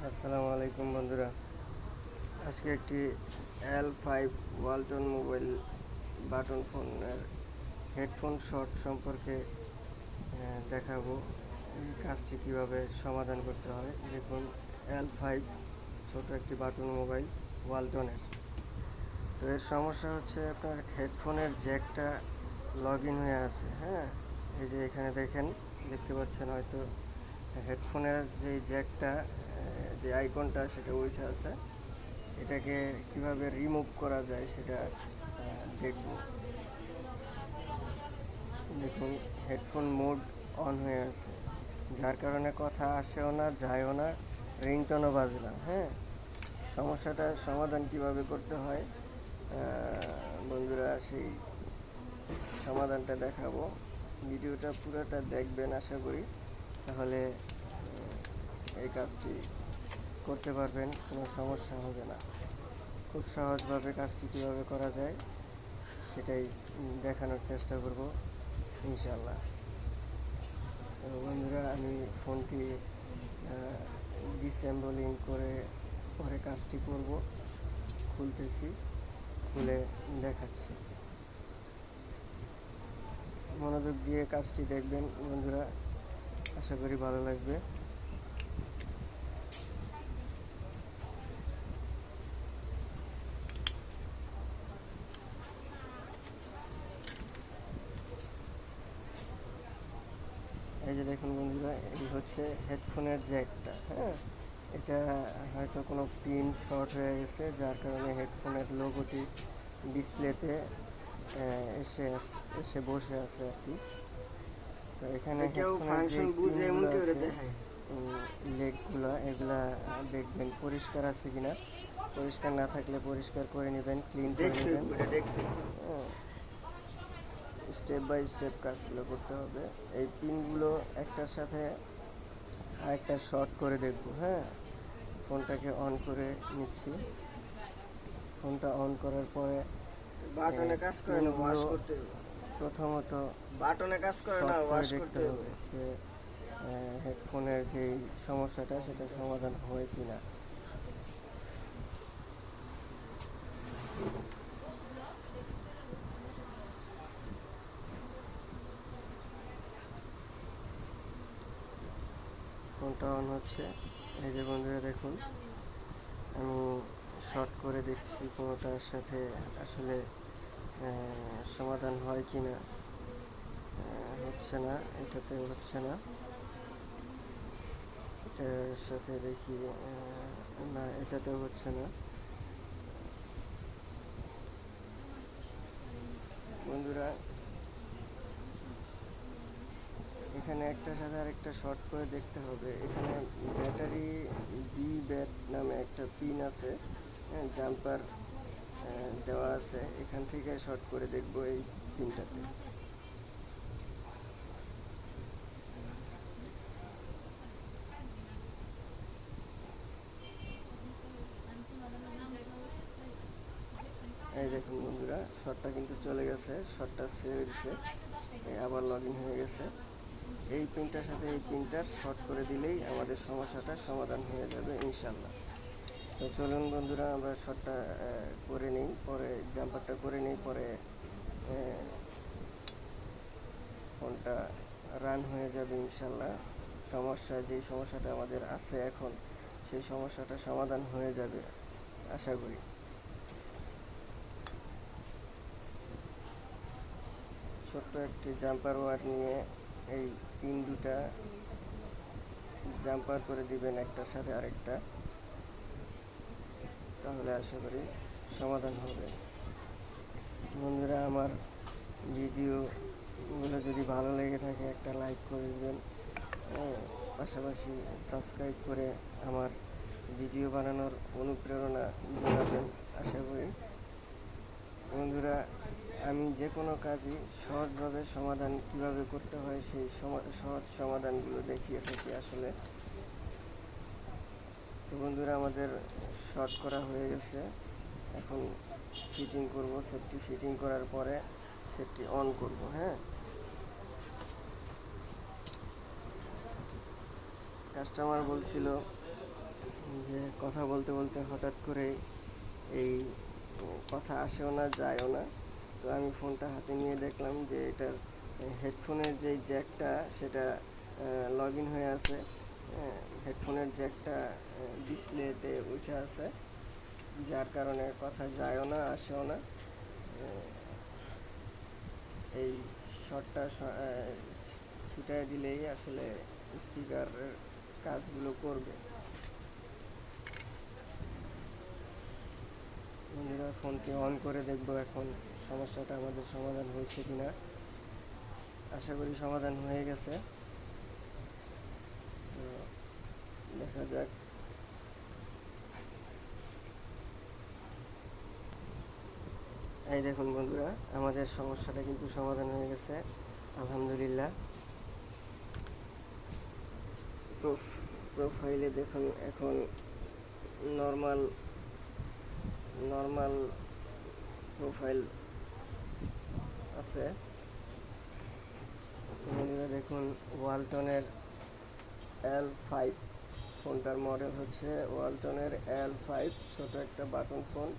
আসসালামু আলাইকুম বন্ধুরা। আজকে একটি L5 ওয়ালটন মোবাইল বাটন ফোনের হেডফোন শর্ট সম্পর্কে দেখাবো। এই কাজটি কিভাবে সমাধান করতে হয়। দেখুন, L5 ছোট একটি বাটন মোবাইল ওয়ালটনের। তো এর সমস্যা হচ্ছে আপনার হেডফোনের জ্যাকটা লগ ইন হয়ে আছে। হ্যাঁ, এই যে এখানে দেখতে পাচ্ছেন হয়তো হেডফোনের যে জ্যাকটা, যে আইকনটা সেটা উঠে আছে। এটাকে কিভাবে রিমুভ করা যায় সেটা দেখব। দেখুন, হেডফোন মোড অন হয়ে আছে, যার কারণে কথা আসেও না, যায়ও না, রিংটোনও বাজে না। হ্যাঁ, সমস্যাটার সমাধান কিভাবে করতে হয় বন্ধুরা, সেই সমাধানটা দেখাবো। ভিডিওটা পুরোটা দেখবেন আশা করি, তাহলে এই কাজটি করতে পারবেন, কোনো সমস্যা হবে না। খুব সহজভাবে কাজটি কীভাবে করা যায় সেটাই দেখানোর চেষ্টা করব ইনশাল্লাহ। বন্ধুরা, আমি ফোনটি ডিসঅ্যাসেম্বলিং করে পরে কাজটি করব। খুলতেছি, খুলে দেখাচ্ছি। মনোযোগ দিয়ে কাজটি দেখবেন বন্ধুরা, আশা করি ভালো লাগবে। এই যে দেখুন বন্ধুরা, এই হচ্ছে হেডফোনের জ্যাকটা। হ্যাঁ, এটা হয়তো কোনো পিন শর্ট হয়ে গেছে, যার কারণে হেডফোনের লোগোটি ডিসপ্লেতে এসে বসে আছে আর কি। তো এখানে হেডফোনের যে পিনগুলো আছে, লেগগুলো, এগুলা দেখবেন পরিষ্কার আছে কিনা। পরিষ্কার না থাকলে পরিষ্কার করে নেবেন, ক্লিন করে নেবেন। হ্যাঁ, স্টেপ বাই স্টেপ কাজগুলো করতে হবে। এই পিনগুলো একটার সাথে আরেকটা শর্ট করে দেখব। হ্যাঁ, ফোনটাকে অন করে নিচ্ছি। ফোনটা অন করার পরে বাটনে কাজ করে না, ওয়াশ করতে হবে। প্রথমত বাটনে কাজ করে না, ওয়াশ করতে হবে। যে হেডফোনের যেই সমস্যাটা সেটা সমাধান হয় কি না। ফোনটা অন হচ্ছে। এই যে বন্ধুরা দেখুন, আমি শর্ট করে দেখছি কোনোটার সাথে আসলে সমাধান হয় কি না। হচ্ছে না, এটাতে হচ্ছে না। এটার সাথে দেখি, না, এটাতেও হচ্ছে না। বন্ধুরা, এখানে একটার সাথে আরেকটা শর্ট করে দেখতে হবে। এখানে ব্যাটারি বি ব্যাট নামে একটা পিন আছে, জাম্পার দেওয়া আছে। এখান থেকে শর্ট করে দেখব এই পিনটাতে। এই দেখুন বন্ধুরা, শর্টটা কিন্তু চলে গেছে, শর্টটা ছেড়ে দিছে, আবার লগ ইন হয়ে গেছে। এই পিনটার সাথে এই পিনটার শর্ট করে দিলেই আমাদের সমস্যাটা সমাধান হয়ে যাবে ইনশাল্লাহ। তো চলুন বন্ধুরা, আমরা শর্টটা করে নিই, পরে জাম্পারটা করে নিই, পরে ফোনটা রান হয়ে যাবে ইনশাল্লাহ। যেই সমস্যাটা আমাদের আছে এখন, সেই সমস্যাটা সমাধান হয়ে যাবে আশা করি। ছোট্ট একটি জাম্পার ওয়্যার নিয়ে এই পিন দুটা জাম্পার করে দিবেন একটার সাথে আরেকটা, তাহলে আশা করি সমাধান হবে। বন্ধুরা, আমার ভিডিওগুলো যদি ভালো লেগে থাকে একটা লাইক করে দেবেন, পাশাপাশি সাবস্ক্রাইব করে আমার ভিডিও বানানোর অনুপ্রেরণা যোগাবেন আশা করি। বন্ধুরা, আমি যে কোনো কাজই সহজভাবে সমাধান কিভাবে করতে হয় সেই সহজ সমাধানগুলো দেখিয়ে থাকি আসলে। তো বন্ধুরা, আমাদের শর্ট করা হয়ে গেছে, এখন ফিটিং করব। সেটটি ফিটিং করার পরে সেটটি অন করব। হ্যাঁ, কাস্টমার বলছিল যে কথা বলতে বলতে হঠাৎ করে এই কথা আসেও না যায়ও না। তো আমি ফোনটা হাতে নিয়ে দেখলাম যে এটার হেডফোনের যেই জ্যাকটা সেটা লগ ইন হয়ে আছে। হেডফোনের জ্যাকটা ডিসপ্লেতে উঠে আছে, যার কারণে কথা যায়ও না আসেও না। এই শর্টটা ছুটায় দিলেই আসলে স্পিকারের কাজগুলো করবে। বন্ধুরা, ফোনটি অন করে দেখব এখন সমস্যাটা আমাদের সমাধান হয়েছে কিনা। আশা করি সমাধান হয়ে গেছে। তো দেখা যাক। এই দেখুন বন্ধুরা, আমাদের সমস্যাটা কিন্তু সমাধান হয়ে গেছে, আলহামদুলিল্লাহ। প্রোফাইলে দেখুন এখন নর্মাল নর্মাল প্রোফাইল আছে। বন্ধুরা দেখুন, ওয়ালটনের L5 ফোনটার মডেল হচ্ছে ওয়ালটনের L5, ছোট একটা বাটন ফোন।